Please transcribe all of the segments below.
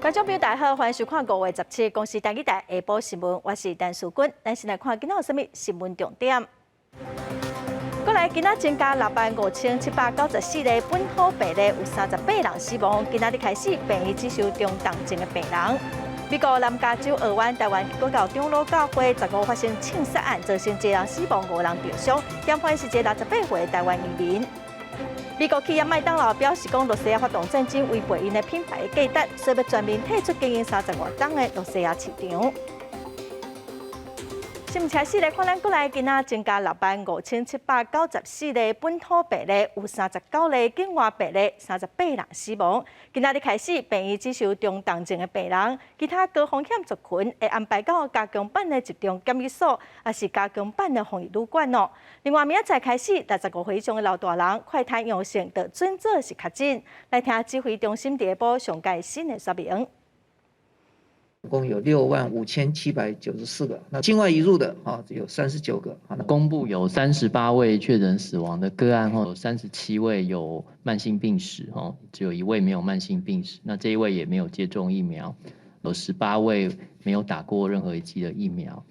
观众朋友大家好，欢迎收看5月17日公司台语台下晡新闻，我是陈淑君。咱先来看今仔有啥物新闻重点。过来，今仔增加65794例本土病例，有38人死亡。今仔日开始，病院只收中重症的病人。美国南加州俄湾台湾基督教长老教会15发生枪杀案，造成1人死亡，5人重伤，嫌犯是一个68岁的台湾移民。美国企业麦当劳表示，讲罗西亚发动战争，违背因的品牌价值，所以要全面退出经营35档的罗西亚市场。新闻开始来看，咱过来今仔增加65794例本土病例，有39例境外病例，38人死亡。今仔日开始，病院只收中重症的病人，其他高风险族群会安排到加强版的集中检疫所，也是加强版的防疫旅馆哦。另外，明仔载开始，65岁以上的老大人快筛阳性，就准做是确诊。来听指挥中心第一波上届新的说明。共有65794个，那境外移入的有39个。公布有38位确诊死亡的个案后，有37位有慢性病史只有1位没有慢性病史。那这一位也没有接种疫苗，有18位没有打过任何一剂的疫苗。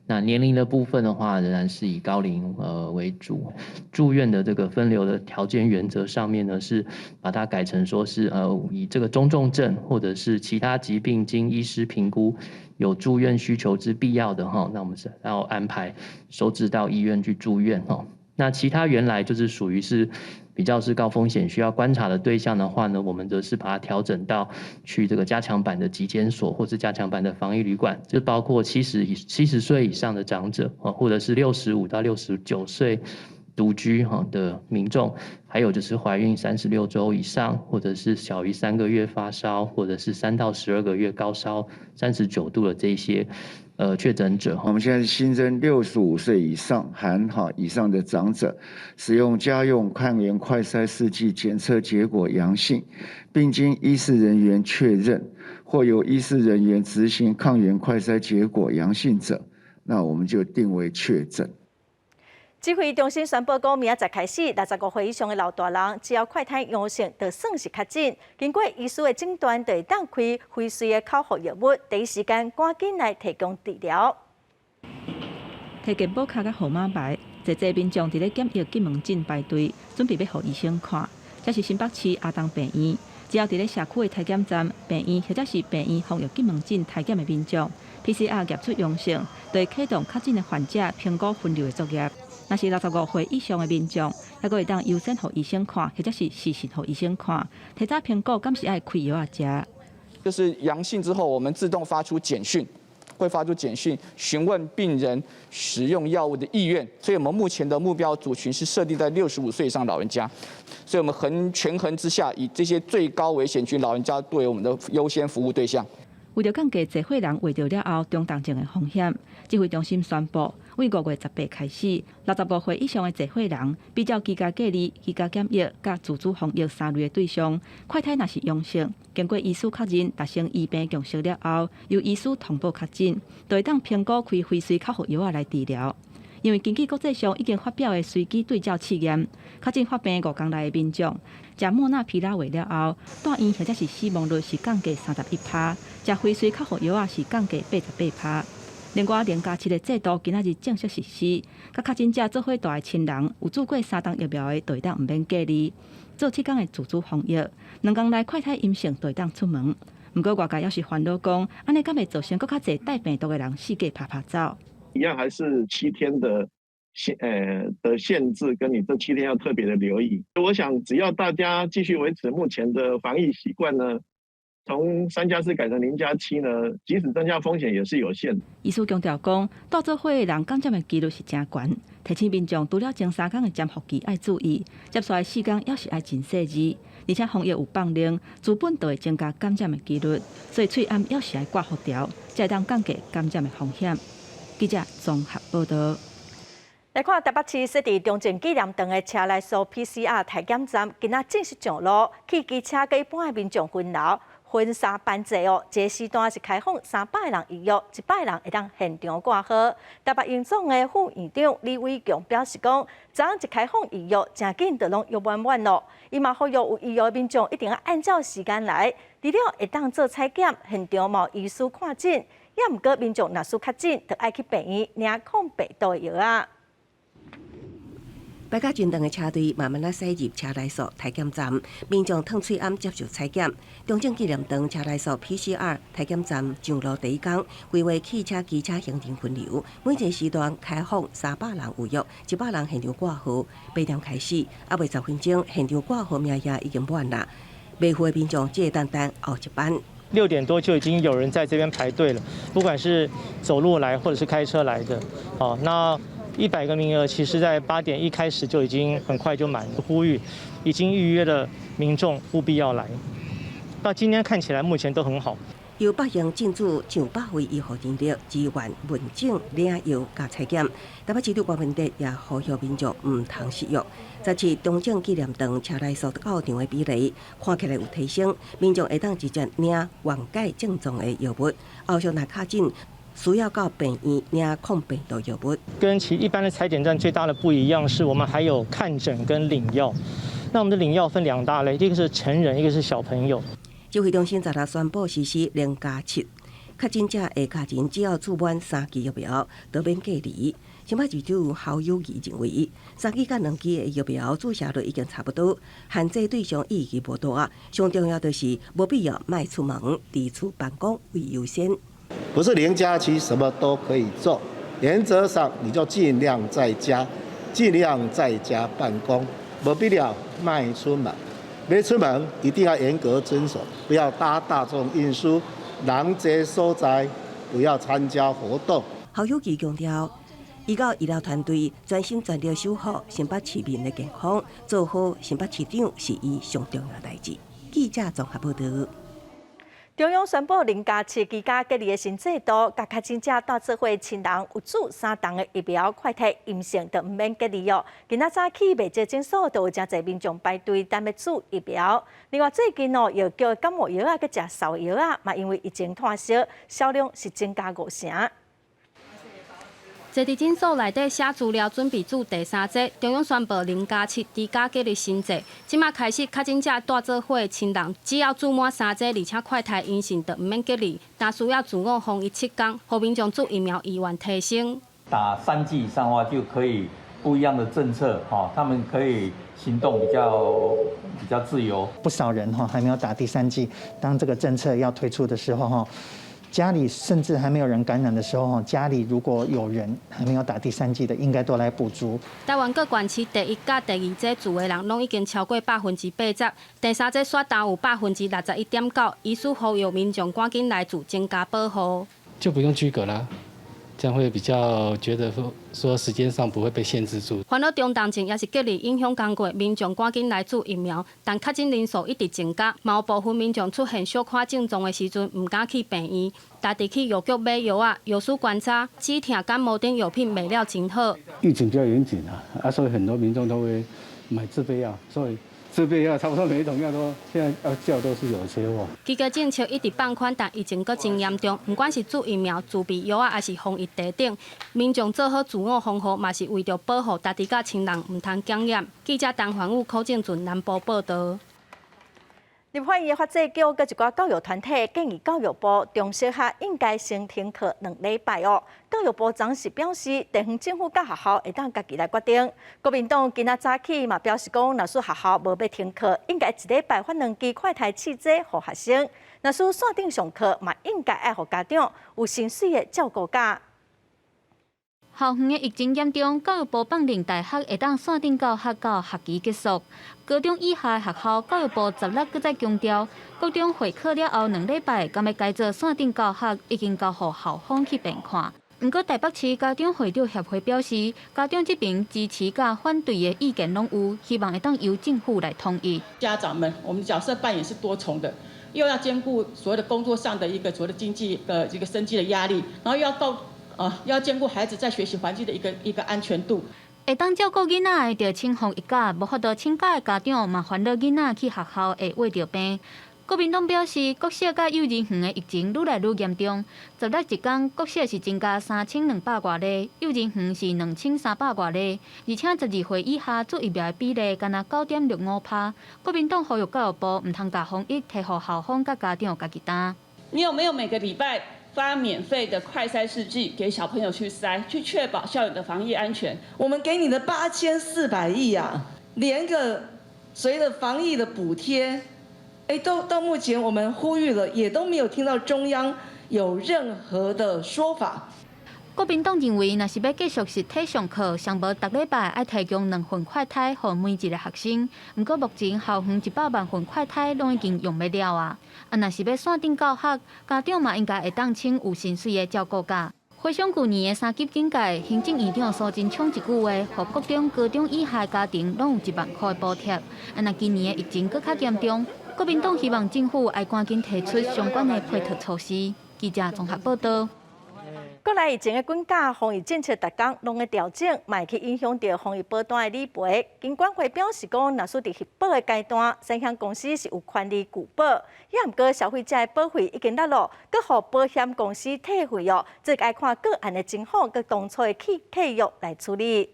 那年龄的部分的话，仍然是以高龄为主。住院的这个分流的条件原则上面呢，是把它改成说是以这个中重症或者是其他疾病经医师评估有住院需求之必要的那我们是要安排收治到医院去住院那其他原来就是属于是比较是高风险需要观察的对象的话呢，我们则是把它调整到去这个加强版的疾检所或是加强版的防疫旅馆，就包括70岁以上的长者或者是65到69岁独居的民众，还有就是怀孕36周以上，或者是小于3个月发烧，或者是3到12个月高烧39度的这些确诊者。我们现在新增65岁以上含以上的长者，使用家用抗原快筛试剂检测结果阳性，并经医事人员确认，或由医事人员执行抗原快筛结果阳性者，那我们就定为确诊。指挥中心宣布，讲明仔载开始，65岁以上的老大人，只要快筛阳性，就算是确诊。经过医师的诊断，就会当开辉瑞的口服药物，第一时间赶紧来提供治疗。摕健保卡甲号码牌，侪民众伫咧检疫进门诊排队，准备要互医生看。这是新北市阿东病院，只要伫咧社区的体检站、病院或者是病院防疫进门诊体检的民众 ，PCR 验出阳性，就会启动确诊的患者评估分流的作业。若是65岁以上的民众，还佫会当优先互医生看，或者是事先互医生看，提早评估敢是爱开药食。就是阳性之后，我们自动发出简讯，会发出简讯询问病人使用药物的意愿。所以我们目前的目标族群是设定在65岁以上老人家，所以我们权衡之下，以这些最高危险群老人家作为我们的优先服务对象。为了降低济岁人患着了后中重症的风险，指挥中心宣布，为5月18开始，65岁以上的济岁人，比照居家隔离、居家检疫、甲自主防疫3类的对象，快筛若是阳性，经过医师确认达成医病共识了后，由医师通报确诊，就会当评估开辉瑞口服药来治疗。因为根据国际上已经发表的随机对照试验，确诊发病5天内的民众，食莫纳皮拉韦了后，住院或者是死亡率是降低31%，食辉瑞口服药是降低88%。另外，连假期的制度今仔日正式实施，甲确诊者做伙住的亲人，有做过3档疫苗的，就会当唔免隔离，做7天的自主防疫，2天内快筛阴性就会当出门。不过外界也是烦恼讲，安尼敢会造成更较侪带病毒的人四界拍走。一样还是7天的限制，跟你这7天要特别的留意。我想只要大家继续维持目前的防疫习惯呢，从3+4改成0+7呢，即使增加风险也是有限的。医师强调讲，到做伙的人感染的几率是真悬，提醒民众除了前3天的潜伏期爱注意，接下来4天也是爱真细致，而且防疫有放令，资本就会增加感染的几率，所以喙暗也是爱挂护条，才会当降低感染的风险。记者综合报道。来看台北市设伫中正纪念堂的车内所 PCR 体检站，今仔正式上路，去机车跟一般的民众分流。婚纱班制哦，这个时段是开放300个人预约，100个人会当现场挂号。台北营总的副院长李伟强表示讲，昨一开放预约，真紧就拢约满咯。伊嘛呼吁有预约民众一定要按照时间来，除了会当做采检，现场嘛医师看诊，也毋过民众若需确诊，就爱去病院领抗病毒药啊。摆甲真长的车队慢慢驶入车内所体检站，民众烫喙暗接受采检。中正纪念堂车内所 PCR 体检站上路第一天，规划汽车、机车行程分流，每一个时段开放300人预约，100人现场挂号。8点开始，还未10分钟，现场挂号名额已经满啦。买货的民众只等后一班。6点多就已经有人在这边排队了，不管是走路来或者是开车来的。那100个名额，其实在8点一开始就已经很快就满，呼吁已经预约的民众务必要来。到今天看起来目前都很好。由北营进驻上百位医护人力支援问诊、领药加采检。台北市长郭文德也呼吁民众唔通食药。这次中正纪念堂车内所到场的比例看起来有提升，民众会当直接领缓解症状的药物，后续若确诊需要到病院领抗病毒药物。跟其一般的采检站最大的不一样是，我们还有看诊跟领药。那我们的领药分2大类，一个是成人，一个是小朋友。指挥中心昨日宣布实施0+7，确诊者下家人只要注满3剂疫苗，就免隔离。新北市长侯友宜认为，3剂甲2剂的疫苗注射率已经差不多，限制对象意义无大。上重要就是无必要迈出门，伫厝办公为优先。不是0+7什么都可以做，原则上你就尽量在家办公，没必要迈出门。没出门一定要严格遵守，不要搭大众运输，人多所在不要参加活动。侯友宜强调，依靠医疗团队专心全力守护新北市民的健康，做好新北市长是伊上重要代志。记者综合报道。中央宣布0+7居家隔离的新制度，甲确诊者带做伙亲人有注3档的疫苗，快筛阴性就毋免隔离哦。今仔早起，卫生诊所都有真侪民众排队等要注疫苗。另外，最近又叫感冒药啊，佮食烧药啊，嘛因为疫情退烧，销量是增加5成。坐伫诊所内底写资料，准备注第3剂。中央宣布0+7居家隔离新制，即马开始确诊者带做伙亲人，只要注满3剂，而且快筛阴性，就毋免隔离。但需要自我防疫7天，互民众注疫苗意愿提升。打3剂以上的话，就可以不一样的政策，他们可以行动比较自由。不少人还没有打第3剂，当这个政策要推出的时候家里甚至还没有人感染的时候，家里如果有人还没有打第3剂的，应该都来补足。台湾各县市第1甲第2剂注的人，拢已经超过80%，第3剂刷单有61.9%，医师呼吁民众赶紧来注，增加保护。就不用居隔啦。这样会比较觉得说时间上不会被限制住。烦恼中重症也是隔离影响工作，民众赶紧来注疫苗，但确诊人数一直增加，嘛有部分民众出现小可症状的时阵，唔敢去病院，家己去药局买药啊。药师观察，止痛感冒等药品卖了真好。疫情比较严谨所以很多民众都会买自备药，所以自备药差不多每一种药都现在要叫都是有缺货。居家政策一直放宽，但疫情阁真严重。不管是注疫苗、自备药啊，还是防疫地等，民众做好自我防护，嘛是为着保护家己甲亲人唔通感染。记者陈环宇、柯正俊南部报道。立法院的法制局佮一寡教育团体建议教育部中小学应该先停课2礼拜哦。教育部昨时表示，地方政府甲学校会当家己来决定。国民党今仔早起嘛表示讲，若是学校无要停课，应该1礼拜发2支快筛试剂予学生；若是线顶上课，嘛应该爱予家长有心水的照顾假。校园的疫情严重，教育部放令大学会当线顶教学到学期结束。高中以下学校，教育部16搁再强调，高中会课了后2礼拜，敢要改做线顶教学，已经交予校方去评看。不过台北市家长会长协会表示，家长这边支持甲反对的意见拢有，希望会当由政府来统一。家长们，我们角色扮演是多重的，又要兼顾所谓的工作上的一个所谓的经济的这个生计的压力，然后又要兼顾孩子在学习环境的一个安全度。会当照顾囡仔的，就请放1假；无法度请假的家长嘛，烦恼囡仔去学校会会着病。国民党表示，国小甲幼儿园的疫情愈来愈严重，10日一天，国小是增加3200多例，幼儿园是2300多例，而且12岁以下做疫苗的比例干那9.65%。国民党呼吁教育部唔通把防疫摕互校方甲家长家己担。你有没有每个礼拜发免费的快筛试剂给小朋友去筛，去确保校园的防疫安全？我们给你的8400亿啊，连个随着防疫的补贴。到目前我们呼吁了，也都没有听到中央有任何的说法。国民党认为，若是要继续实体上课，上无逐礼拜要提供2份快筛予每一个学生。不过目前校园100万份快筛拢已经用不了啊！若是要线顶教学，家长嘛应该会当请有薪水的照顾假。回想去年的3级警戒，行政院长苏贞昌一句话，予各种高中以下家庭拢有1万块的补贴。若今年的疫情更较严重，国民党希望政府要赶紧提出相关的配套措施。记者综合报道。国内疫情的管教防疫政策，逐工拢会调整，嘛去影响到防疫保单的理赔。金管会表示讲，若属伫核保的阶段，产险公司是有权利拒保，也毋过消费者的保费已经落落，佮互保险公司退费哦，这该看个案的情况，佮当初的契约来处理。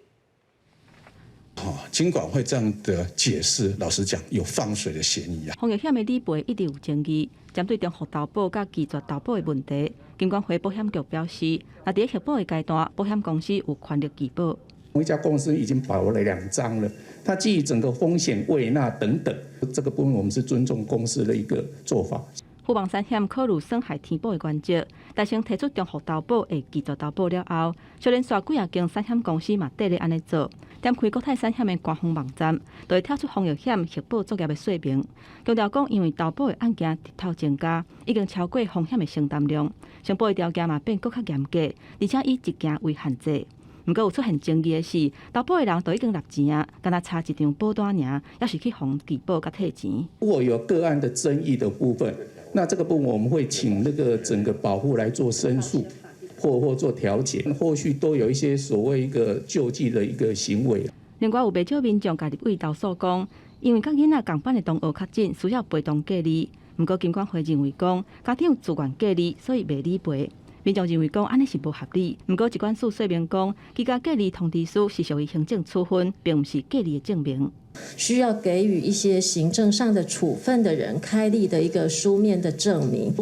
金管会这样的解释，老实讲有放水的嫌疑啊。防疫险的理赔一直有争议，针对中学投保甲拒绝投保的问题，金管会保险局表示，若伫核保的阶段，保险公司有权利拒保。一家公司已经保了2张了，它基于整个风险未纳等等，这个部分我们是尊重公司的一个做法。富邦产险考虑损害天保的原则，大先提出中学投保会拒绝投保了后，就连续几间产险公司嘛缀咧安尼做。点开国泰产险的官方网站，就会跳出防疫险核保作业的说明，强调讲因为投保的案件日头增加，已经超过风险的承担量，承保的条件嘛变更较严格，而且以一件为限制。不过有出现争议的是，投保的人都已经纳钱啊，敢若差一张保单尔，要是去防拒保甲退钱。如果有个案的争议的部分，那这个部分我们会请那个整个保护来做申诉。或做调解，后续都有一些所谓一个救济的一个行为。另外有不少民众家己为投诉讲，因为甲囡仔共班的同学较近，需要陪同隔离。不过金管会认为讲，家长自愿隔离，所以未理赔。民众认为讲安尼是无合理。不过疾管署说明讲，居家隔离通知书是属于行政处分，并不是隔离的证明。需要给予一些行政上的处分的人开立的一个书面的证明。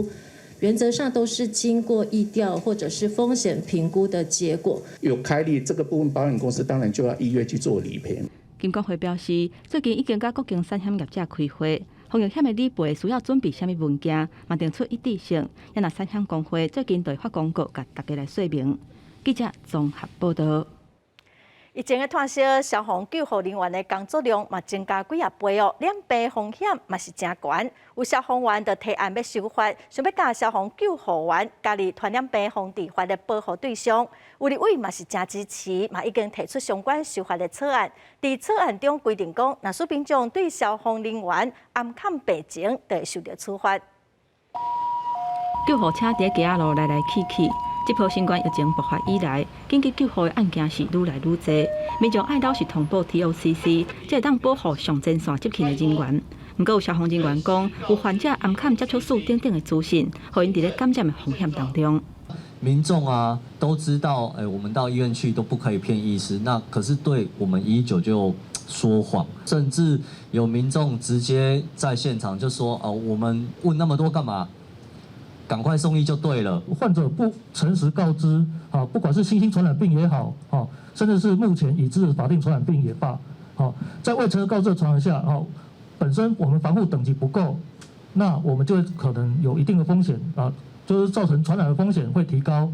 原则上都是经过疫调或者是风险评估的结果。有开立这个部分，保险公司当然就要依约去做理赔。金管会表示，最近已经甲各间产险业者开会，防疫险的理赔需要准备什么文件，嘛定出一致性。也那产险工会最近就发公告，甲大家来说明。记者综合报道。疫情的炭烧，消防救护人员的工作量嘛增加几倍哦，染病风险嘛是真悬。有消防员就提案要修法，想要甲消防救护员加入传染病防治法的保护对象。有立委嘛是真支持，嘛已经提出相关修法的草案。伫草案中规定讲，若属民众对消防人员暗砍病情，就会受到处罚。救护车伫街仔路来来去去。这波新冠疫情爆发以来，紧急救护的案件是愈来愈多，民众爱老实通报 TOCC， 才会当保护上前线接勤的人员。不过有消防人员讲，有患者暗砍接触数等等的资讯，互因伫咧感染的风险当中。民众啊都知道，我们到医院去都不可以骗医师，那可是对我们119就说谎，甚至有民众直接在现场就说：“我们问那么多干嘛？赶快送医就对了。”患者不诚实告知，不管是新兴传染病也好，甚至是目前已知的法定传染病也罢，在未诚实告知的情况下，本身我们防护等级不够，那我们就会可能有一定的风险就是造成传染的风险会提高。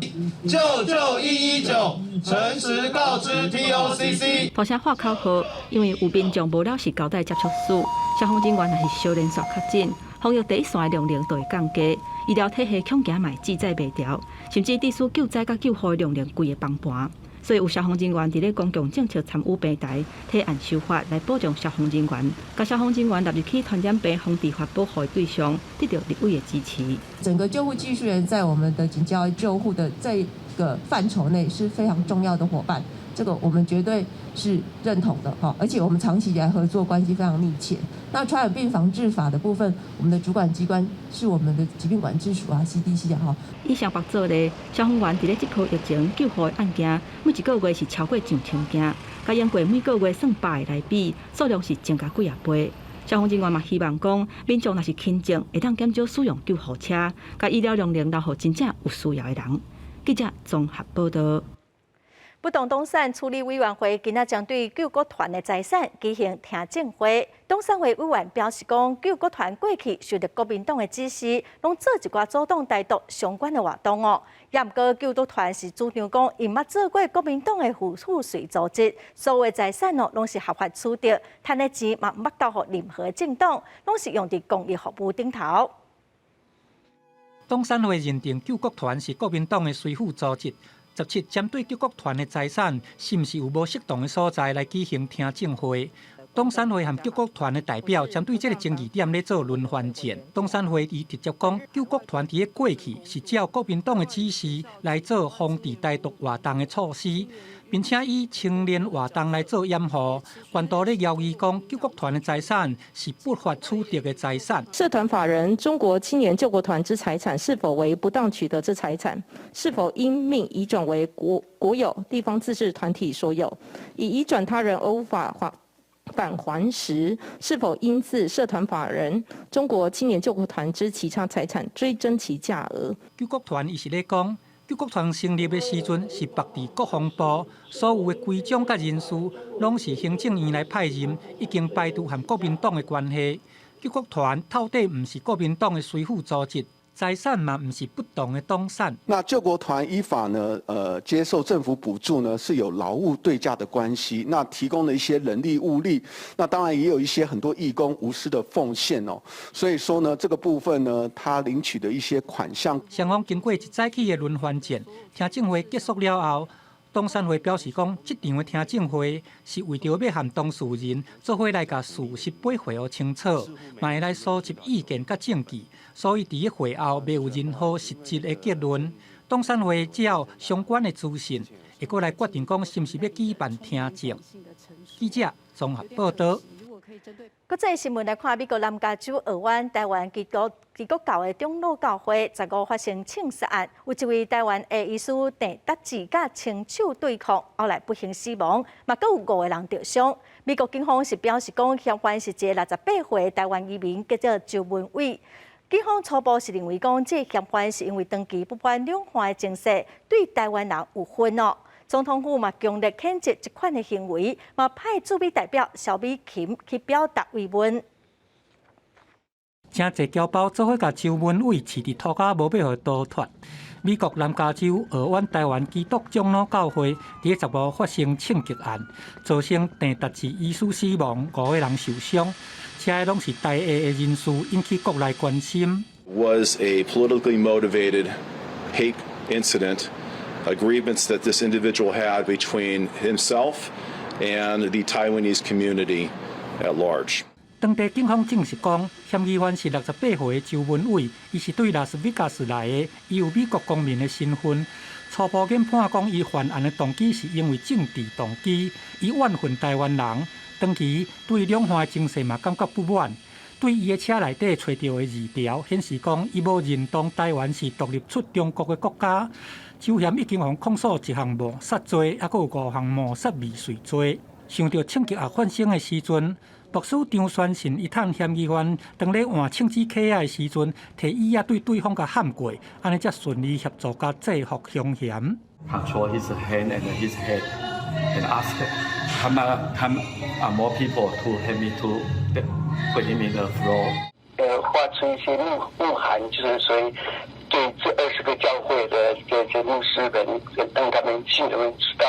救119，诚实告知 TOCC。拖车话口号，因为有民众无了实交代接触数，消防人员若是小连续较紧，防疫第一线的量能就会降低。医疗体系恐惊嘛记载袂调，甚至致使救灾甲救护的量规会崩盘。所以有消防人员伫咧公共政策参与平台提案修法来保障消防人员，甲消防人员纳入去传染病防治法保护的对象，得到立委的支持。整个救护技术人在我们的警教救护的这个范畴内是非常重要的伙伴。这个我们绝对是认同的哈，而且我们长期以来合作关系非常密切。那传染病防治法的部分，我们的主管机关是我们的疾病管制署啊 ，CDC 啊哈。以上白做的消防员伫咧这波疫情救护的案件，每一个月是超过上千件，甲用过每个月算百个来比，数量是增加几啊倍。消防人员嘛希望讲，民众若是轻症，会当减少使用救护车，甲医疗能力留予真正有需要的人。记者综合报道。不动产处理委员会今仔将对救国团的财产举行听证会。东山会委员表示讲，救国团过去受到国民党的指示，拢做一寡阻挡台独相关的活动哦。也毋过，救国团是主张讲，因捌做过国民党的付税组织，所有财产哦，拢是合法取得，赚的钱嘛毋捌交予任何政党，拢是用伫公益服务顶头。东山会认定救国团是国民党的随附组织。17针对救国团的财产，是毋是有无适当的所在来举行听证会？东山会和救国团的代表针对这个争议点咧做轮番战。东山会伊直接讲，救国团伫咧过去是照国民党的指示来做防治台独活动的措施，并且以青年活动来做掩护。关都咧要义讲，救国团的财产是不法取得的财产。社团法人中国青年救国团之财产是否为不当取得之财产？是否因命移转为国有、地方自治团体所有？已移转他人而无法返还时，是否应自社团法人中国青年救国团之其他财产追征其价额？救国团伊是咧讲，救国团成立的时阵是绑伫国防部，所有的规章甲人事拢是行政院来派任，已经排除和国民党的关系。救国团到底毋是国民党的随附组织。财产嘛，不是不当的东山。那救国团依法呢，接受政府补助呢，是有劳务对价的关系。那提供了一些人力物力，那当然也有一些很多义工无私的奉献哦。所以说呢，这个部分呢，他领取的一些款项。双方经过一早起的轮番战，听证会结束了后。东山会表示讲，这场的听证会是为着要和当事人做伙来甲事实背会清楚，嘛会来收集意见甲证据，所以伫会后未有任何实质的结论。东山会只要相关的资讯，会过来决定讲是毋是要举办听证。记者综合报道。国际新闻来看，美国南加州俄湾台湾基督教的长老教会15发生枪杀案，有一位台湾的医师郑达志甲亲手对抗，后来不幸死亡，嘛阁有5个人受伤。美国警方是表示讲，嫌犯是一个68岁台湾移民，叫做周文伟。警方初步是认为讲，这嫌犯是因为长期不满两岸的情势，对台湾人有愤怒。总统府嘛强烈谴责这款的行为，嘛派驻美代表萧美琴去表达慰问。真侪侨胞做伙甲周文伟饲伫土骹，无要互逃脱。美国南加州俄湾台湾基督长老教会伫15发生枪击案，造成郑达志医师死亡，5个人受伤，这些拢是台下的人士，引起国内关心。Was a politically motivated hate incident. A grievance that this individual had between himself and the Taiwanese community at large. 当地警方证实讲，嫌疑犯是68岁的周文伟，伊是对拉斯维加斯来的，伊有美国公民的身份。初步研判讲，伊犯案的动机是因为政治动机，伊怨恨台湾人，长期对两岸的情势嘛感觉不满。对伊的车内底找到的字条，显示讲伊无认同台湾是独立出中国的国家。周嫌已经互控诉1项谋杀罪，还佫有5项谋杀未遂罪。想到枪击案发生的时阵，牧师张宣信一探嫌疑犯当咧换枪支起的时阵，摕椅仔对对方甲喊过，安尼才顺利协助甲制服凶嫌。Control his hand and his head and ask come more people to help me to put him in the floor. 发出一些怒喊，就是所以对这20个教会的这牧师们，让他们信徒们知道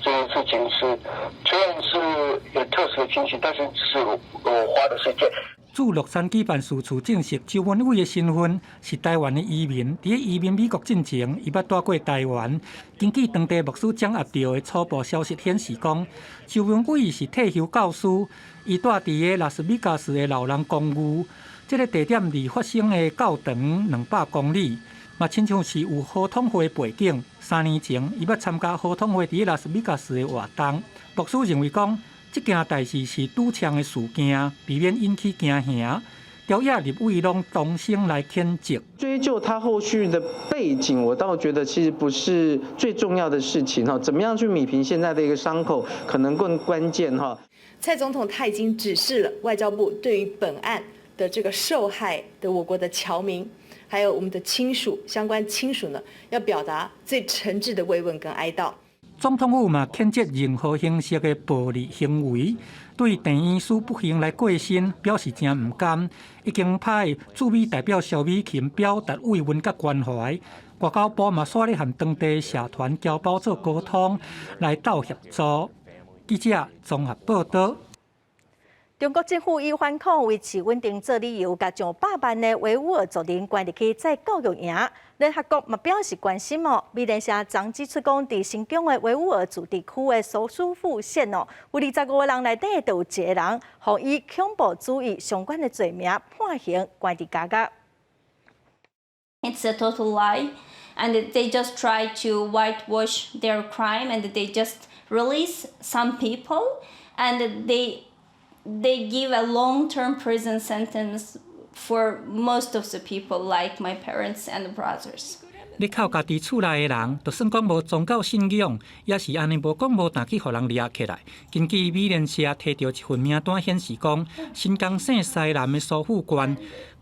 这件事情是虽然是有特殊的情形，但是是我花的时间。驻洛杉矶办事处证实，周文伟的身份是台湾的移民。伫移民美国进前，伊捌待过台湾。根据当地牧师掌握到的初步消息显示，讲周文伟是退休教师，伊住伫个拉斯维加斯的老人公寓。这个地点离发生的教堂200公里。嘛亲像是有合统会背景。3年前，伊要参加合统会伫拉斯维加斯的活动。牧师认为讲，这件代志是拄呛的事件，避免引起惊吓。朝野立委拢同声来谴责。追究他后续的背景，我倒觉得其实不是最重要的事情哈。怎么样去弭平现在的一个伤口，可能更关键哈。蔡总统他已经指示了外交部对于本案的这个受害的我国的侨民，还有我们的亲属相关亲属呢，要表达最诚挚的慰问跟哀悼。总统府嘛谴责任何形式的暴力行为，对陈医师不幸来过身表示真不甘，已经派驻美代表肖美琴表达慰问甲关怀。外交部嘛煞咧和当地社团侨胞做沟通，来斗协助。记者综合报道。中国政府以反恐维持稳定做理由，甲将100万的维吾尔族人关入去再教育营。联合国嘛表示关心哦。美联社昨指出讲，伫新疆的维吾尔族地区的苏苏富县哦，有25个人内底就有1个人，互以恐怖主义相关的罪名判刑关伫监狱。It's a total lie, and they just try to whitewash their crime, and they just release some people, and they give a long-term prison sentence for most of the people, like my parents and brothers. 你靠家己厝内的人，就算讲无宗教信仰，也是安尼无讲无胆去互人掠起来。根据美联社摕到一份名单显示讲，新疆省西南的苏富县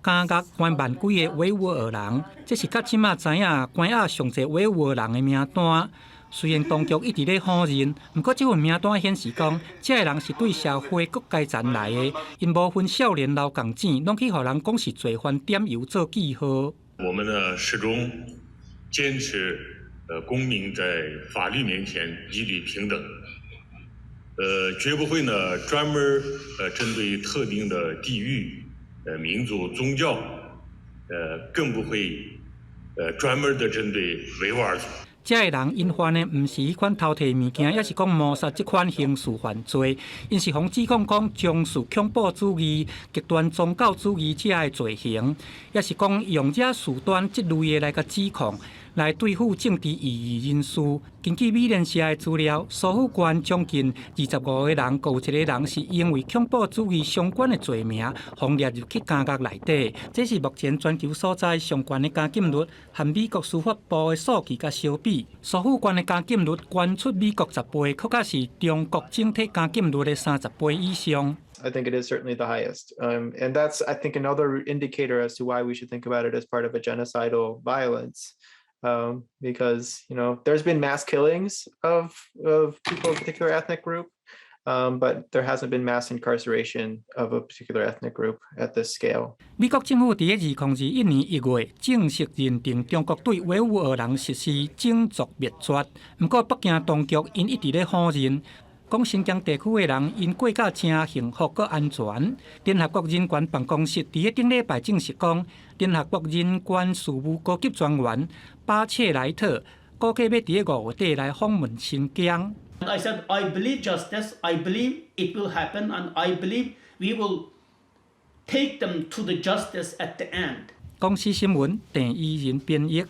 监狱关万几个维吾尔人，这是到即马知影关押上侪维吾尔人的名单。虽然当局一直咧否认，不过这份名单显示讲，这个人是对社会各阶层来的，因无分少年老共钱，拢去互人讲是罪犯，点油做记号。我们呢始终坚持，公民在法律面前一律平等，绝不会呢专门针对特定的地域、民族、宗教，更不会专门的针对维吾尔族。这个人因犯的毋是迄款偷摕物件，也是讲谋杀这款刑事犯罪，因是互指控讲从事恐怖主义、极端宗教主义者的罪行，也是讲用这事端这类的来甲指控，来对付政治异议人士。根据美联社的资料，苏富县将近25个人，有1个人是因为恐怖主义相关的罪名，被列入去监狱内底。这是目前全球所在上悬的监禁率，和美国司法部的数据甲相比，苏富县的监禁率高出美国10倍，更加是中国整体监禁率的30倍以上。I think it is certainly the highest. And that's, I think, another indicator as to why we should think about it as part of a genocidal violence. Because, there's been mass killings of people of a particular ethnic group, but there hasn't been mass incarceration of a particular ethnic group at this scale. 美国政府伫2021年1月正式认定中国对维吾尔人实施种族灭绝，不过北京当局因一直咧否认。讲新疆地区的人因过甲真幸福佮安全。联合国人权办公室伫顶礼拜证实讲，联合国人权事务高级专员巴切莱特估计要伫5月底来访问新疆。I said I believe justice. I believe it will happen, and I believe we will take them to the justice at the end. 公司新闻郑依仁编译。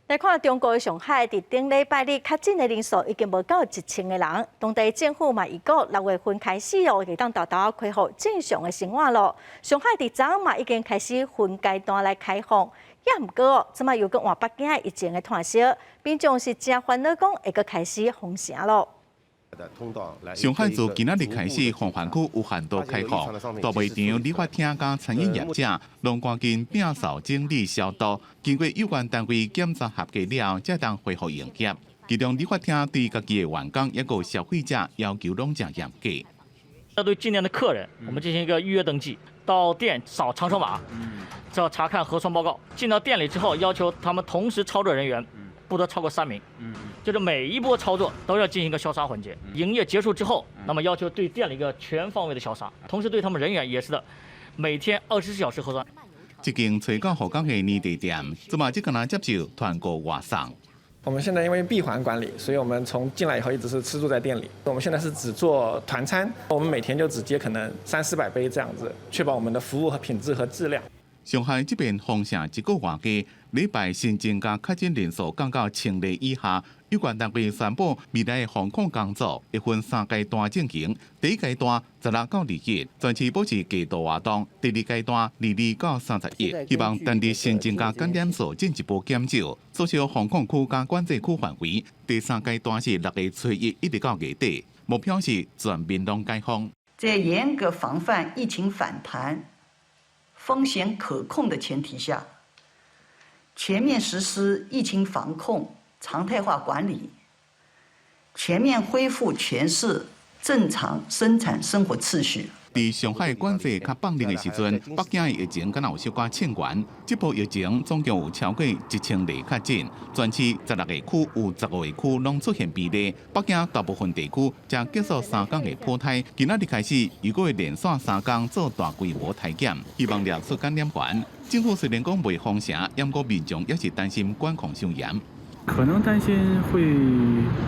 来看中国的上海，伫顶礼拜日确诊的人数已经无到1000个人。当地政府嘛预告6月份开始哦，会当豆恢复正常的生活咯。上海伫昨嘛已经开始分阶段来开放，也毋过哦，即马又搁换北京疫情的炭烧，民众是真烦恼讲会搁开始封城咯。上海自今仔日开始，红环区有限度开放，大卖场、理发厅甲餐饮业者拢赶紧摒扫整理消毒，经过有关单位检查合格了，才当恢复营业。其中理发厅对家己的员工也有消费者要求拢真严格。要对今年的客人，我们进行一个预约登记，到店扫长程码，要查看核酸报告。进到店里之后，要求他们同时操作人员不得超过3名。就是每一波操作都要进行一个消杀环节。营业结束之后，那么要求对店里一个全方位的消杀，同时对他们人员也是的，每天24小时核酸。这间找到护工的年地店，怎么只可能接受团购外送？我们现在因为闭环管理，所以我们从进来以后一直是吃住在店里。我们现在是只做团餐，我们每天就只接可能300-400杯这样子，确保我们的服务和品质和质量。上海这边封城一个月计，礼拜新增加确诊人数降到1000例以下。有关单位宣布，未来的防控工作会分3阶段进行。第一阶段16到20日，全市保持戒毒活动；第二阶段22到30日，希望单日新增加感染数进一步减少，缩小防控区加管制区范围。第3阶段是6月初1一直到月底，目标是全面拢解封。在严格防范疫情反弹、风险可控的前提下，全面实施疫情防控常态化管理，全面恢复全市正常生产生活秩序。在上海管制较放任的时阵，北京的疫情敢有小可欠悬。这波疫情总共有超过1000例确诊，全市16个区有15个区拢出现病例。北京大部分地区才结束3天的普筛，今仔日开始又会连续3天做大规模筛检，希望抓出感染源。政府虽然讲未封城，不过民众也是担心管控上严。可能担心会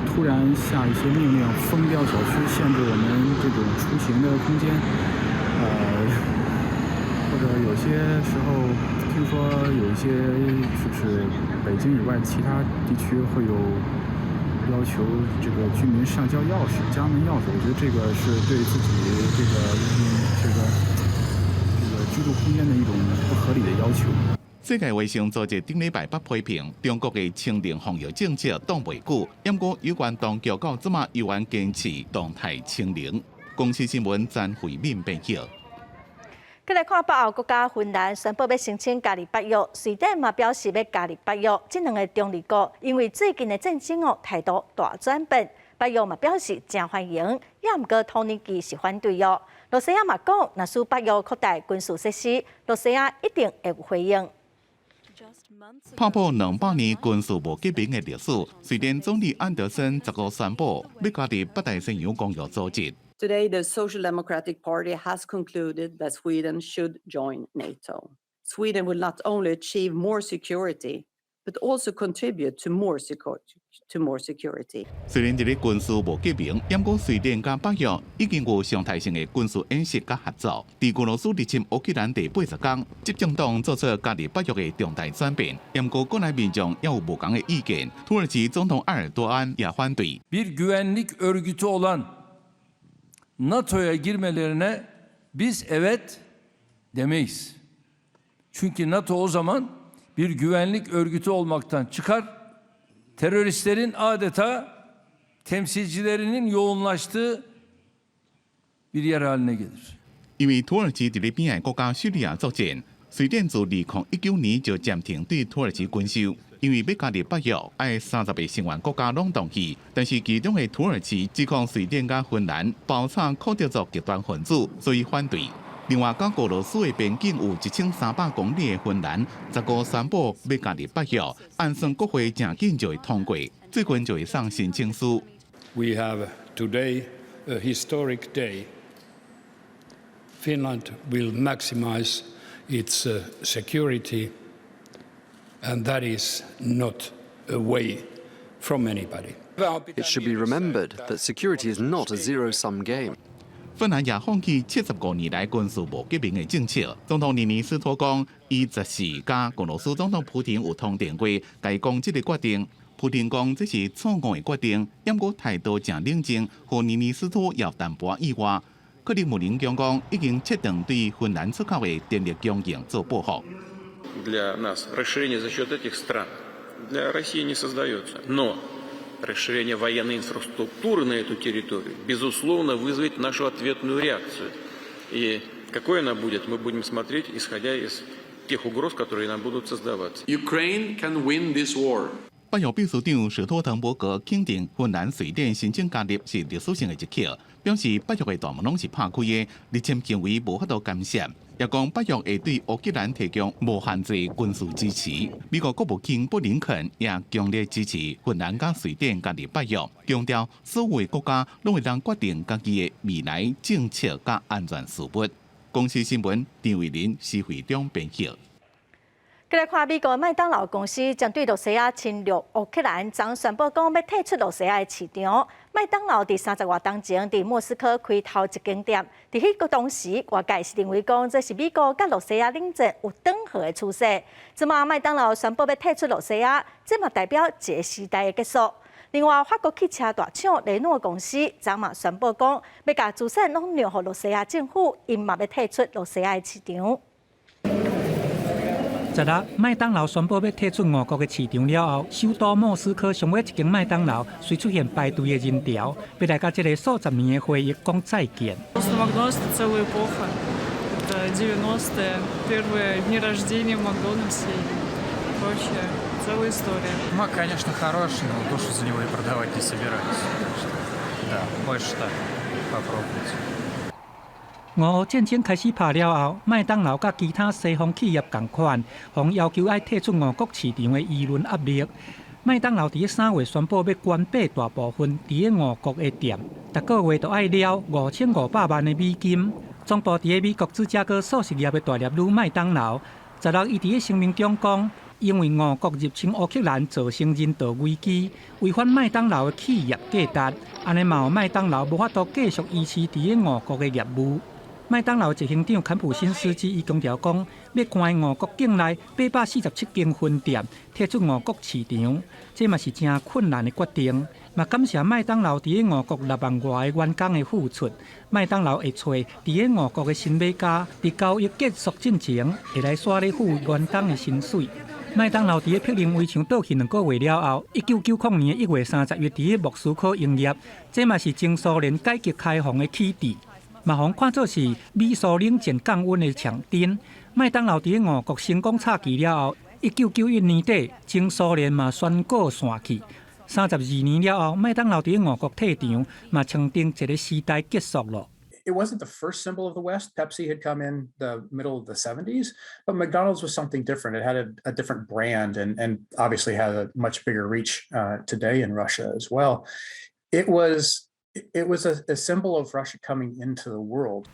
突然下一些命令，封掉小区，限制我们这种出行的空间，或者有些时候听说有一些就是北京以外其他地区会有要求这个居民上交钥匙、家门钥匙，我觉得这个是对自己这个居住空间的一种不合理的要求。世界卫生组织顶礼拜8批评中国的清零防疫政策挡袂久，不过有关当局到即马依然坚持动态清零。公司新闻詹慧敏报道。再来看北欧国家芬兰宣布要申请加入北约，瑞典嘛表示要加入北约。这2个中立国因为最近的战争态度大转变，北约嘛表示真欢迎，也毋过托尼基是反对哦。罗西亚嘛讲，若使北约扩大军事设施，罗西亚一定会有回应。泡泡200年军事无革命的历史，瑞典总理安德森15宣布要加入北大西洋公约组织。Today, the Social Democratic Party has concluded that Sweden should join NATO. Sweden will not only achieve more security, but also contribute to more security. 虽然这个军事无革命，不过瑞典甲北约已经有常态性的军事演习甲合作。在俄罗斯入侵乌克兰第80天，执政党做出加入北约的重大转变。不过国内民众也有不同的意见。土耳其总统埃尔多安也反对。Bir güvenlik örgütü olan NATO'ya girmelerine biz evet demeyiz. Çünkü NATO o zaman bir güvenlik örgütü olmaktan çıkar, teröristlerin adeta temsilcilerinin yoğunlaştığı bir yer haline gelir. 因为土耳其伫咧边的国家叙利亚作战，瑞典自2019年就暂停对土耳其军售。因为要加入北约，爱30个成员国家拢同意，但是其中的土耳其指控瑞典甲芬兰包抄科特族极端分子，所以反对。另外，到俄罗斯的边境有1300公里的芬兰，15宣布要加入北约，按算国会正紧就会通过，最近就会送申请书。We have today a historic day. Finland will maximize its security. And that is not away from anybody. It should be remembered that security is not a zero-sum game. 芬兰也放弃75年来军事无革命的政策。总统尼尼斯托讲，伊14甲俄罗斯总统普京有通电话，甲讲这个决定。普京讲这是错误的决定，不过态度正冷静，和尼尼斯托也淡薄意外。克里姆林宫讲已经确定对芬兰出口的电力供应做报复。Для нас расширение за счет этих стран для России не создается. Но расширение военной инфраструктуры на эту территорию, безусловно, вызовет нашу ответную реакцию. И какой она будет, мы будем смотреть, исходя из тех угроз, которые нам будут создаваться. Ukraine can win this war. 北约秘书长史托滕伯格肯定芬兰、瑞典申请加入是历史性的一刻，表示北约的大门拢是拍开的，日前行为无法度干涉。也讲北约会对乌克兰提供无限制军事支持。美国国务卿布林肯也强烈支持芬兰甲瑞典加入北约，强调所有的国家拢会当决定家己的未来政策甲安全事务。公司新闻张伟林、施惠中编辑。再来看美国麦当劳公司将对罗西亚侵略乌克兰，昨宣布讲要退出罗西亚的市场。麦当劳伫30多年前伫莫斯科开头一间店，伫迄个当时，外界是认为讲这是美国甲罗西亚冷战有缓和的趋势。即马麦当劳宣布要退出罗西亚，这嘛代表一个时代的结束。另外，法国汽车大厂雷诺公司昨嘛宣布讲，要甲资产拢让予罗西亚政府，因嘛要退出罗西亚的市场。昨日，麦当劳宣布要退出俄国的市场了后，首都莫斯科上尾一间麦当劳虽出现排队的人潮，要来甲这个数十年的回忆讲再见。Макдональдс — целая эпоха. Это 90-е, первые дни рождения в Макдональдсе и прочее. Целая история. Мак, конечно, хороший, но душу за него и продавать не собираюсь. Так что, да, больше так попробовать. 俄乌战争开始打了后，麦当劳甲其他西方企业同款，互要求爱退出俄国市场的舆论压力。麦当劳伫3月宣布要关闭大部分伫俄国的店，逐个月都爱了5500万的美金。总部伫美国芝加哥素食业的大业女麦当劳，昨日伊伫声明中讲，因为俄国入侵乌克兰造成人道危机，违反麦当劳的企业价值，安尼嘛，麦当劳无法度继续维持伫俄国的业务。麦当劳执行长坎普辛斯基伊强调讲，要关俄国境内847间分店，退出俄国市场，这嘛是真困难的决定。嘛感谢麦当劳伫俄国6万外的员工的付出。麦当劳会找伫俄国的新买家，伫交易结束之前，会来刷咧付员工的薪水。麦当劳伫柏林围墙倒去2个月了后，1990年1月30日伫莫斯科营业，这嘛是前苏联改革开放的起点。嘛，互看作是美苏冷战降温的强点。麦当劳伫俄国成功插旗了后，1991年底，前苏联嘛宣告散去。32年了后，麦当劳伫俄国退场，嘛称定一个时代结束了。It wasn't the first symbol of the West. Pepsi had come in the middle of the 70s, but McDonald's was something different. It had a different brand and obviously has a much bigger reach today in Russia as well. It was a symbol of Russia coming into the world.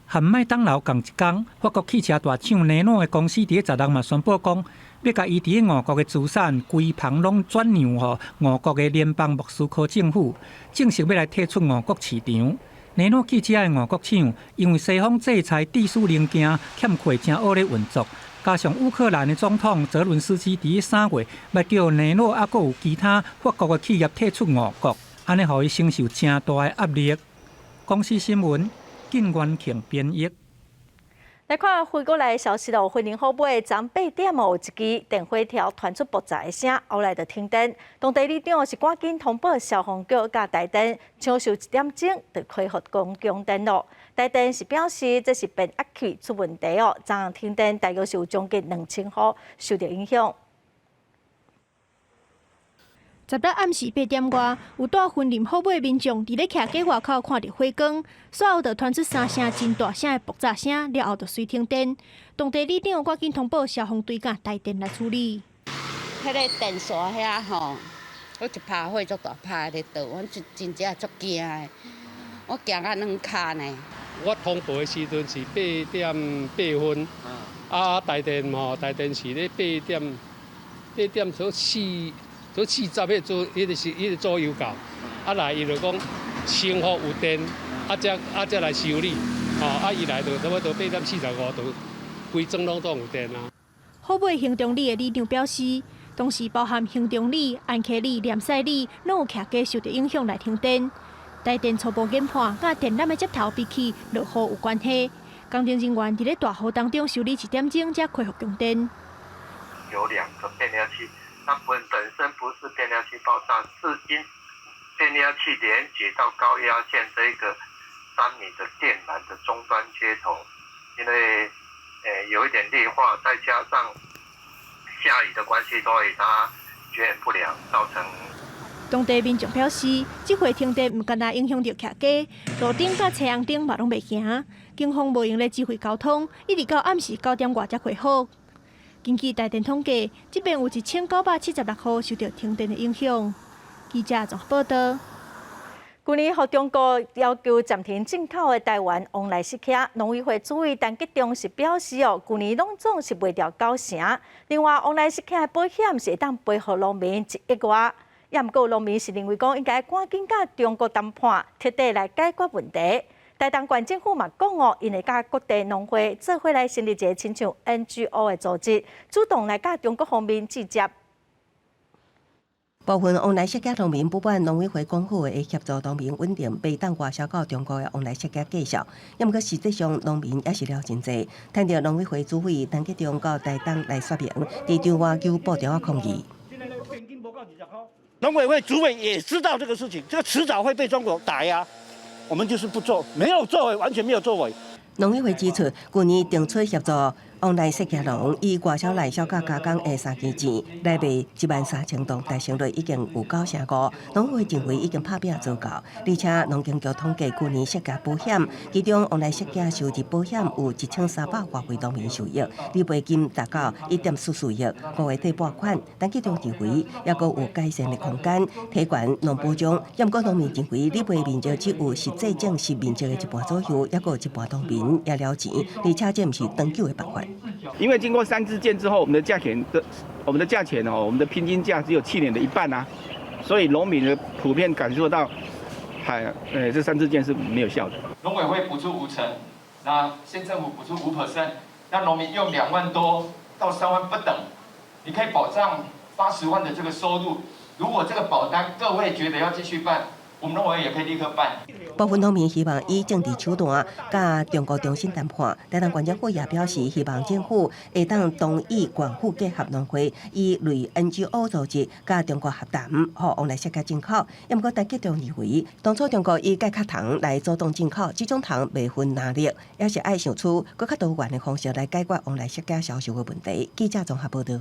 和麦当劳同一天，法国汽车大厂雷诺的公司伫昨日嘛宣布讲，要甲伊伫俄国的资产规盘拢转让予俄国的联邦莫斯科政府，正式要来退出俄国市场。雷诺汽车的俄国厂因为西方制裁地属零件欠缺正恶劣运作，加上乌克兰的总统泽伦斯基伫3月要叫雷诺还佫有其他法国的企业退出俄国。安尼，互伊承受真大的压力。公司新闻，靳元庆编译。来看回过来的消息咯，云林虎尾昨8点有一支电火条传出爆炸的声，后来就停电。当地里长是赶紧通报消防局甲台电，抢修1点钟就恢复公共电路。台电是表示这是变压器出问题哦，昨晚停电大约是有将近2000户受到影响。昨日暗时8点外，有住云林虎尾民众伫咧徛街外口看到火光，随后就传出3声真大声的爆炸声，了后就随停电。当地里长赶紧通报消防队甲台电来处理。迄个电线遐吼，我一拍火足大拍咧倒，阮真正足惊的，我惊到软骹呢。我通报的时阵是8点8分，台电吼，台电是咧8点左4。做40迄个左右到，来伊就讲清福有电，才来修理，伊来就差不多8点45度，规庄拢有电啊。虎尾行政里的里长表示，当时包含行政里、安溪里、连赛里，拢有徛街受到影响来停电。台电初步研判，甲电缆的接头比起落雨有关系。工程人员伫咧大雨当中修理1点钟，才恢复供电。有2个变压器。它本身不是变压器爆炸，是因变压器连接到高压线这个3米的电缆的终端接头，因为有一点劣化，再加上下雨的关系，所以它绝缘不良，造成。当地民众表示，这回停电唔单单影响到徛街，路顶甲车行顶嘛拢袂行，警方无用咧指挥交通，一直到暗时9点外才恢复。根据台电统计，这边有1976户受到停电的影响。记者综合报道。去年，和中国要求暂停进口的台湾往来食客，农委会主委陈吉仲是表示去年拢总是卖掉9成。另外，往来食客的保险是会当赔予农民1亿外。也毋过农民是认为讲应该赶紧甲中国谈判，彻底来解决问题。台东县政府嘛讲哦，因会甲各地农会做伙来成立一个亲像 NGO 的组织，主动来甲中国方面直接。部分往来涉假农民不满农委会讲好会协助农民稳定被当外销到中国的往来涉假计数，也毋过实际上农民也是了真济。听到农委会主委陈吉中到台东来说明，伫场外求布条抗议。农委会主委也知道这个事情，这个迟早会被中国打压，我们就是不做，没有作为，完全没有作为。农委会指出，去年定出协助往来涉假农以外销内销价加工的3期钱来卖13000吨，达成率已经有9.5%。农委会认为已经拍拼做够，而且农经局统计去年涉假保险，其中往来涉假收入保险有1300多位农民受益，理赔金达到1.44亿，5月底拨款。但其中认为也阁有改善的空间，提悬农保障。也毋过农民认为理赔面积只有实际证实面积的1半左右，也阁有一半农民也了钱，而且这毋是长久的办法。因为经过3支箭之后，我们的价钱我们的平均价只有去年的一半啊，所以农民呢普遍感受到，这3支箭是没有效的。农委会补助50%，那县政府补助5%，那农民用2万多到3万不等，你可以保障80万的这个收入。如果这个保单各位觉得要继续办，我们农委会也可以立刻办。部分农民希望以政治手段甲中国重新谈判。台东县政府也表示，希望政府会当同意县府结合农会，以类 NGO 组织甲中国洽谈，互往来涉假进口。也毋过，陈吉中认为，当初中国以改壳糖来主动进口，这种糖未分哪力，也是爱想出更较多元的方式来解决往来涉假销售的问题。记者综合报道。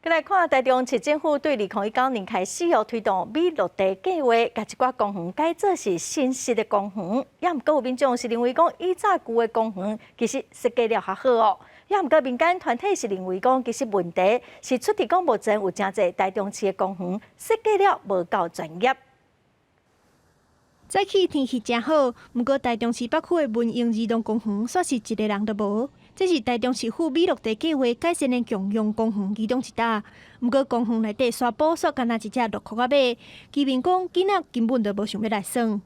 再来看台中市政府对2019年开始推动美绿地计划，甲一寡公园改造是新式的公园。也毋过有民众是认为讲，以早旧的公园其实设计了较好哦。也毋过民间团体是认为讲，其实问题是出伫讲目前有真侪台中市的公园设计了无够专业。早起天气真好，毋过台中市北区的文英儿童公园煞是一个人都无。这是台中市府美绿地计划改善的共用公园其中一搭。毋过公园内底刷宝煞干那一只6块仔马，居民讲囡仔根本就无想要来耍。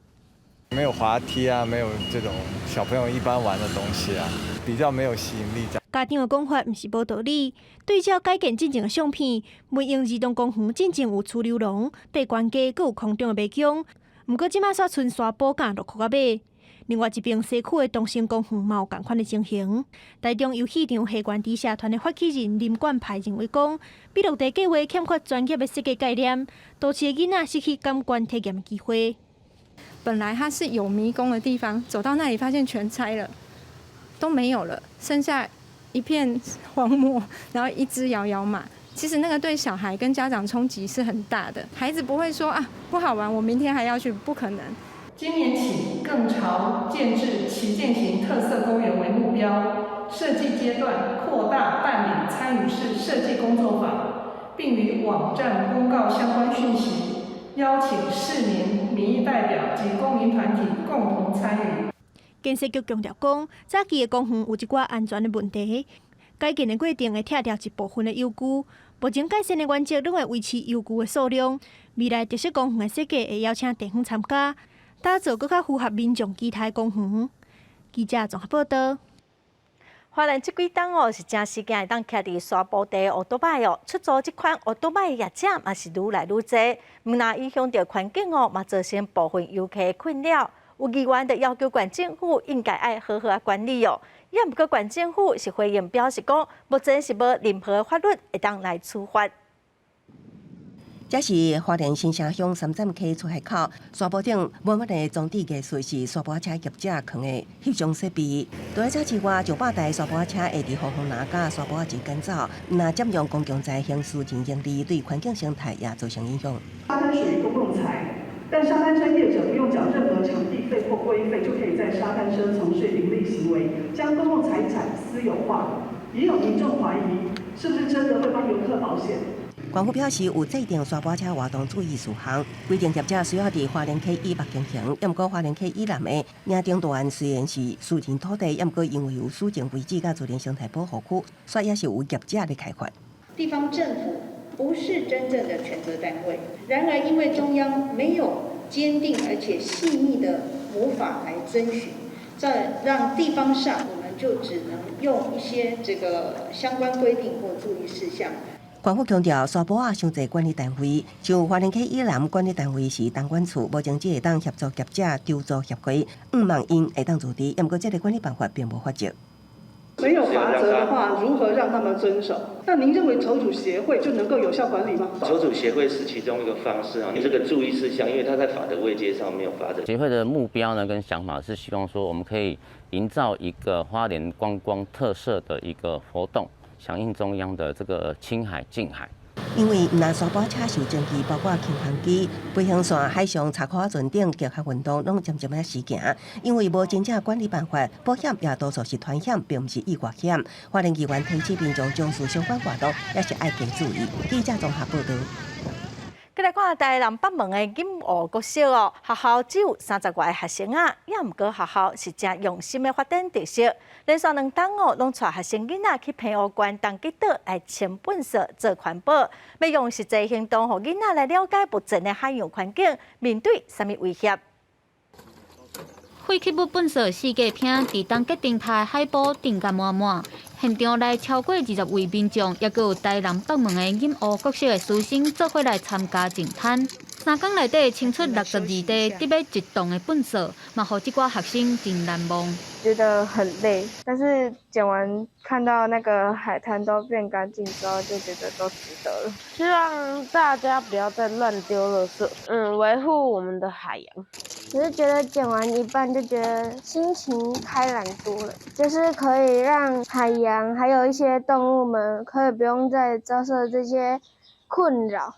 没有滑梯啊，没有这种小朋友一般玩的东西啊，比较没有吸引力。家长的讲法毋是无道理。对照改建进前的相片，文英儿童公园进前有雏牛笼、爬悬架，阁有空中的马囧。毋过即马煞剩刷宝架6块仔马。另外一边西区的东兴公园嘛有同款的情形。台中游戏场下关地社团的发起人林冠派认为讲，美绿地计划欠缺专业的设计概念，都市的囡仔失去感官体验的机会。本来它是有迷宫的地方，走到那里发现全拆了，都没有了，剩下一片荒漠，然后一只摇摇马。其实那个对小孩跟家长冲击是很大的，孩子不会说啊不好玩，我明天还要去，不可能。今年起，更朝建制旗舰型特色公园为目标，设计阶段扩大办理参与式设计工作坊，并于网站公告相关讯息，邀请市民、民意代表及公民团体共同参与。建设局强调讲，早期的公园有一寡安全的问题，改建的过程会拆掉一部分的幼具，目前改善的原则拢会维持幼具的数量。未来特色公园的设计会邀请地方参加。打造更较符合民众期待公园。记者综合报道。华人这几档是正时间会当徛伫沙坡地奥多摆出租这款奥多摆的业者嘛是愈来愈多，毋但影响到环境嘛造成部分游客的困扰。有议员就要求县政府应该爱好好管理也毋过县政府是回应表示讲，目前是无任何法律会当来处罚。这是花莲新城乡3站溪出海口沙坡顶满满的装置艺术，是沙坡车业者藏的翕相设备。除了这之外，900台沙坡车会伫风拿甲沙坡之间走，那占用公共财行私人盈利，对环境生态也造成影响。沙滩属于公共财，但沙滩车业者不用缴任何场地费或规费，就可以在沙滩车从事盈利行为，将公共财产私有化。也有民众怀疑，是不是真的会帮游客保险？官府表示有制定沙坡车活动注意事项，规定业者需要伫花莲溪以北进行。也毋过花莲溪以南的岭顶段虽然是私人土地，也毋过因为有市政规制甲自然生态保护区，所以也是有业者咧开发。地方政府不是真正的权责单位。然而，因为中央没有坚定而且细腻的母法来遵循，这让地方上我们就只能用一些这个相关规定或注意事项。官府强调，沙埔仔伤侪管理单位，像花莲溪以南管理单位是东管处，目前只会当协助业者求助协会，5万因会当做持，不过这个管理办法并无法则。没有法则的话，如何让他们遵守？那您认为筹组协会就能够有效管理吗？筹组协会是其中一个方式啊，这个注意事项，因为它在法的位阶上没有法则。协会的目标呢跟想法是希望说，我们可以营造一个花莲观光特色的一个活动，响应中央的这个青海近海。因为唔但沙埔车受征期，包括轻航机、飞行线、海上查考船等结合运动，拢渐渐仔实行。因为无真正管理办法，保险也多数是团险，并唔是意外险。花莲议员提醒民众从事相关活动，也是爱加注意。记者综合报道。再来看台南北门的金湖国小哦，学校只有30多个学生啊，也毋过学校是真用心的发展特色。连续2档哦，拢带学生囡仔去澎湖关东吉岛来清本色做环保，要用实际行动，互囡仔来了解不正的海洋环境，面对什么威胁。废弃物本色世界片伫东吉平台海报顶甲满满，现场内超过20位民众，也有台南北门的金湖国小的师生做伙来参加净滩。3天内底清出62地得要1栋的粪扫，嘛，互这寡学生真难忘。觉得很累，但是捡完看到那个海滩都变干净之后，就觉得都值得了。希望大家不要再乱丢垃圾，维护我们的海洋。只是觉得捡完一半就觉得心情开朗多了，就是可以让海洋还有一些动物们可以不用再遭受这些困扰。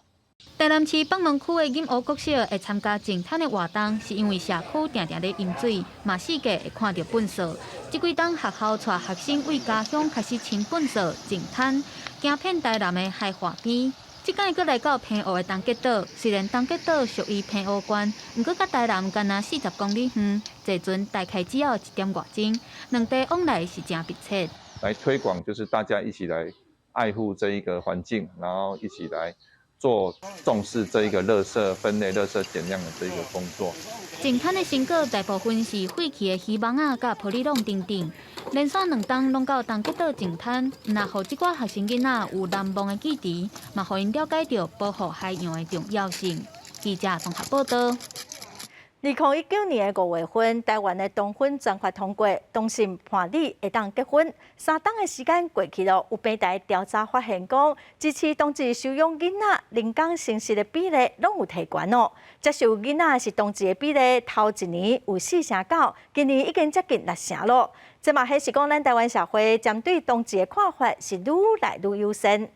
台南市北门区的金湖国小会参加净滩的活动，是因为社区常常咧淹水，嘛四界会看到粪扫。这几档学校带学生为家乡开始清粪扫、净滩，行遍台南的海岸边。这届阁来到澎湖的东吉岛，虽然东吉岛属于澎湖县，不过甲台南干那40公里远，坐船大概只要1点外钟，2地往来是真密切。来推广就是大家一起来爱护这一个环境，然后一起来做重视这一个垃圾分类、垃圾减量的这一个工作。净滩的成果大部分是废弃的渔网啊、甲玻璃拢等等。连续2档拢到东吉岛净滩，那互这寡学生囡仔有难忘的记忆，嘛互因了解到保护海洋的重要性。记者综合报道。2019年的5月份，台湾的同婚专法通过，同性伴侣会当结婚。3档的时间过去了，有平台调查发现讲，支持同志收养囡仔、人工生殖的比例拢有提悬哦。接受囡仔是同志的比例，头1年有4成9，今年已經接近6成了。這嘛係講咱台灣社會針對同志的看法是愈來愈優先。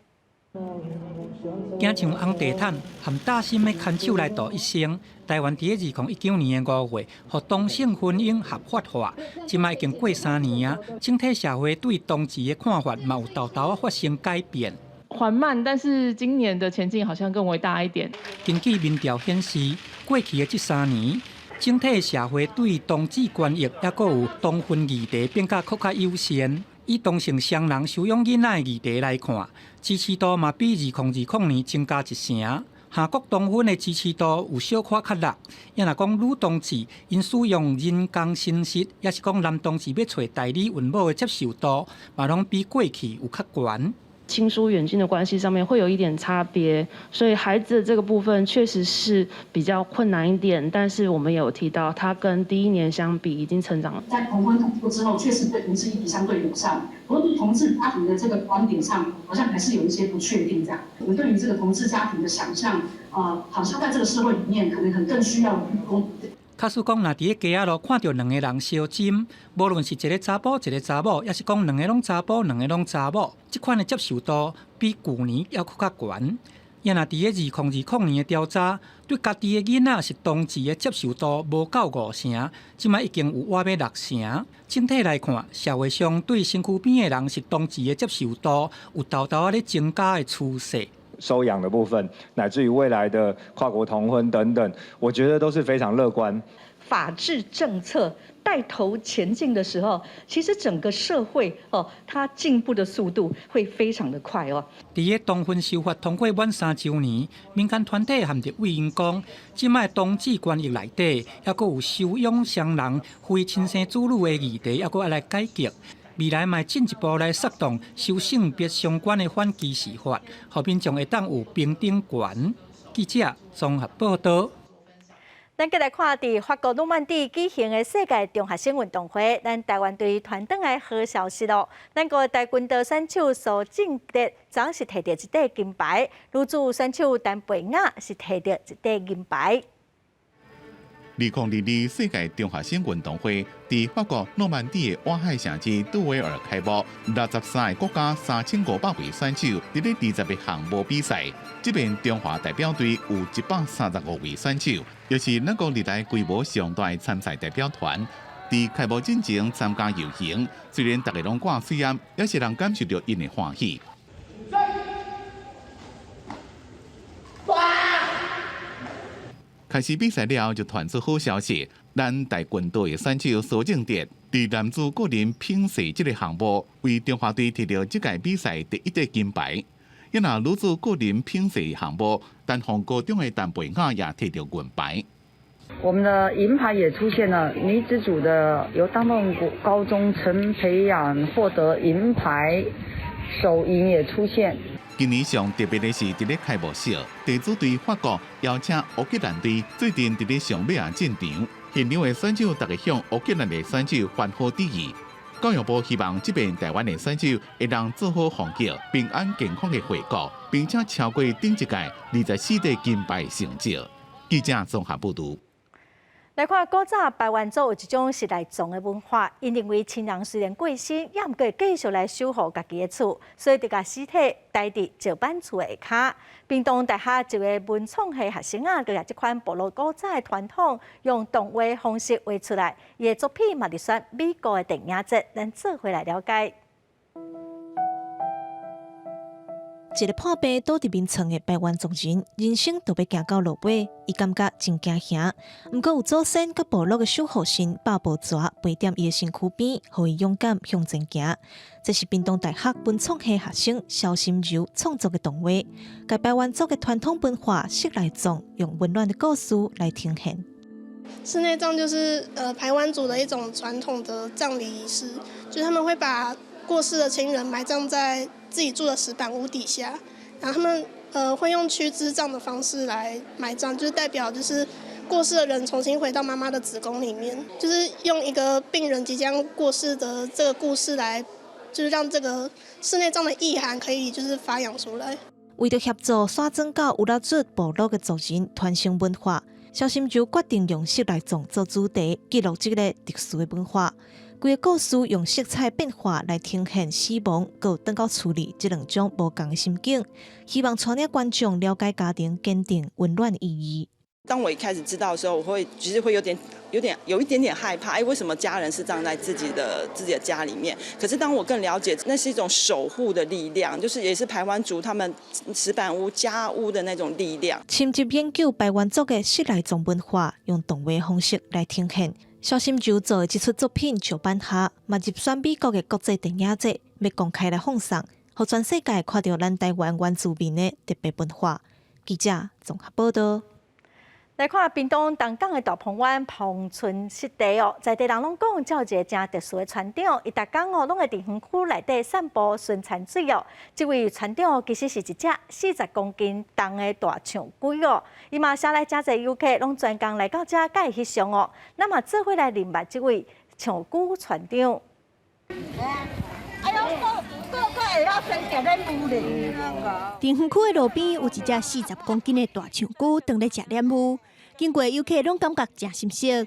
走上紅地毯，含大心的牽手來度一生。台灣在2019年的5月，讓同性婚姻合法化，即賣已經過3年啊。整體社會對同志的看法嘛有豆豆發生改變。緩慢，但是今年的前進好像更為大一點。根據民調顯示，過去的這3年，整體社會對同志權益也閣有同婚議題變甲更較優先。以同性雙人收養囡仔的議題來看，支持度嘛比2020年增加1成。韓國同婚的支持度有小可較落，也若講女同志因使用人工生殖，也是講男同志要找代理孕母的接受度，嘛攏比過去有較懸。親疏遠近的關係上面會有一點差別，所以孩子的這個部分確實是比較困難一點。但是我們也有提到，它跟第1年相比已經成長了。在同婚通過之後，確實對同志議題相對友善，不過對同志家庭的這個觀點上，好像還是有一些不確定。這樣，我們對於這個同志家庭的想象，好像在這個社會裡面，可能更需要公平。假使講，若佇個街仔路看到2個人相親，無論是一個查某一個查某，也是講2個攏查甫2個攏查某，這款的接受度比舊年要較懸。也若佇個2020年的調查，對家己的囡仔是同志的接受度無到5成，即擺已經有活要6成。整體來看，社會上對身軀邊的人是同志的接受度有豆豆咧增加的趨勢。收養的部分，乃至於未來的跨國同婚等等，我覺得都是非常樂觀。法治政策带头前进的时候，其实整个社会它进步的速度会非常的快哦。伫个同婚修法通过满3周年，民间团体含着委员讲，即卖同志权益内底，还佫有收养双人、非亲生子女的议题，还佫要来改革。未来嘛进一步来策动修性别相关的反歧视法，互民众会当有平等权。记者综合报道。咱再来看，伫法国诺曼底举行的世界中学生运动会，咱台湾队传转来好消息咯！咱国台军的选手苏正德昨是摕到1块金牌，女子选手陈培雅是摕到1块银牌。2022世界中学生运动会伫法国诺曼底的瓦海城市杜维尔开幕，63个国家3500位选手伫咧20个项目比赛。这边中华代表队有135位选手，又是咱国历来规模上大的参赛代表团。伫开幕进前参加游行，虽然大家拢挂水烟，也是人感受到因的欢喜。开始比赛了，就传出好消息。咱台军队的选手苏正德伫男子个人拼射这个项目，为中华队摕到这届比赛第1块金牌。也那女子个人拼射项目，单项高中的陈培雅也摕到银牌。我们的银牌也出现了，女子组的由大梦高中陈培雅获得银牌，首银也出现。今年上特别的是，伫咧开幕式，地主队法国邀请乌克兰队最近伫咧上尾啊进场，现场的选手大家向乌克兰的选手欢呼致意。教育部希望这边台湾的选手会当做好防疫、平安健康的回国，并且超过顶一届24块金牌的成绩。记者综合报道。来看古早排湾族有一种是来葬的文化，因认为亲人虽然过身，也毋过继续来守护家己的厝，所以就把尸体待伫石板厝的下骹。屏东大学一位文创系学生啊，就把这款部落古早的传统用动画方式画出来，伊的作品嘛，入选美国的电影节，咱做回来了解。一个破病倒伫眠床的排湾族人，人生都要行到落尾，伊感觉真惊吓。毋过有祖先甲部落的守护神把布蛇陪踮伊的身躯边，互伊勇敢向前行。这是屏东大学文创系学生肖心柔创作的动画，甲排湾族的传统文化式来葬，用温暖的故事来呈现。室内葬就是排湾族的一种传统的葬礼仪式，就是他们会把过世的亲人埋葬在自己住的石板屋底下，然后他们会用躯支葬的方式来埋葬，就是代表就是过世的人重新回到妈妈的子宫里面，就是用一个病人即将过世的这个故事来，就是让这个室内葬的意涵可以就是发扬出来。为了协助沙庄到乌拉族部落的族人传承文化，肖心柔决定用室内葬做主题，记录这个特殊的文化。规个故事用色彩变化来呈现死亡，佮等到处理这两种无同的心境，希望带领观众了解家庭坚定温暖的意义。当我一开始知道的时候，我其实会有一点点害怕，为什么家人是葬在自己的家里面？可是当我更了解，那是一种守护的力量，就是也是排湾族他们石板屋家屋的那种力量。深入研究排湾族的室内葬文化，用动画方式来呈现。肖心柔做的这出作品《石板下》，嘛入选美国的国际电影节，要公开来放送，让全世界看到咱台湾原住民的特别文化。记者综合报道。来看屏东东港的大鹏湾澎村湿地哦，在地人拢讲，这有一个真特殊的船长，伊逐工哦拢会伫园区内底散步巡产水哦。这位船长其实是一只40公斤重的大象龟哦，伊嘛请来真侪游客，拢专工来到这甲伊翕相哦。那么做伙来认识这位象龟船长。伫园区的路边有一只40公斤的大象龟，正在食染物。经过游客拢感觉真新鲜，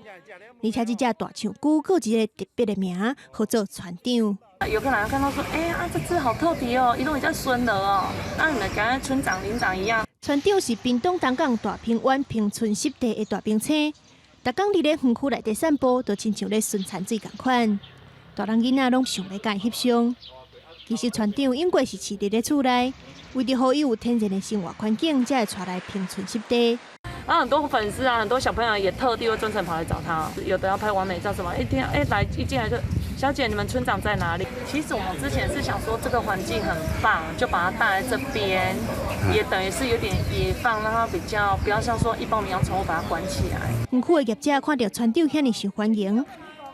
而且这只大象龟还有一个特别的名，叫做船长。有个人看到说，这只好特别哦，伊拢会叫孙儿哦，那你们跟村长、领长一样。船长是屏东东港大坪湾平村湿地的大冰青，逐工伫咧园区内底散步，都亲像咧巡产水共款。大人囡仔拢上来甲伊翕相。其实船长应该是饲伫咧厝内，为着予伊有天然的生活环境，才会带来平村湿地。然后很多粉丝啊，很多小朋友也特地会专程跑来找他，有的要拍完美照什么，一进来就。小姐，你们村长在哪里？其实我们之前是想说这个环境很棒，就把它带来这边，也等于是有点野放，让它比较不要像说一般民养宠物把它关起来。园区的业者看到村长遐尼受欢迎，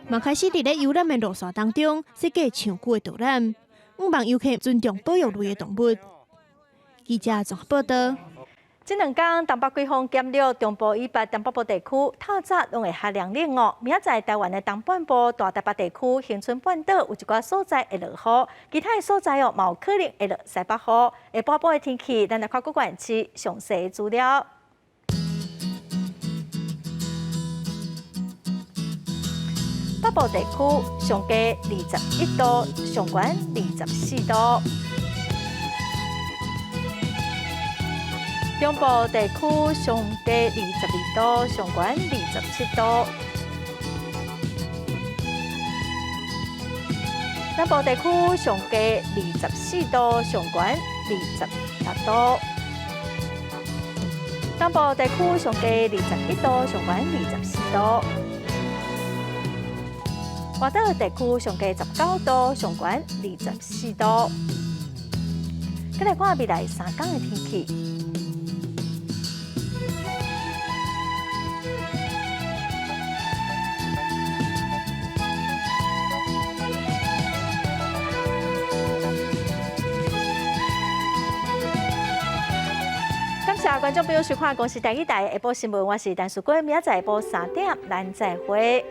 嘛开始伫咧游览的路线当中设计长久的导览，希望游客尊重保育类的动物。记者综合报道。这2天，东北季风减弱，中部以北东北部地区透早拢会下凉冷哦。明仔载台湾的东半部、大台北地区、恒春半岛有一寡所在会落雨，其他的所在哦，嘛有可能会落西北雨。下晡晡的天气，咱来看各县市详细资料。北部地区上低21度，上悬24度。中部地区上低22度，上悬27度；南部地区上低24度，上悬28度；东部地区上低21度，上悬24度；华岛地区上低19度，上悬24度。再来看未来3天的天气。感谢观众朋友收看《公视第一台下晡新闻》，我是陈淑君，明仔载下晡3点咱再会。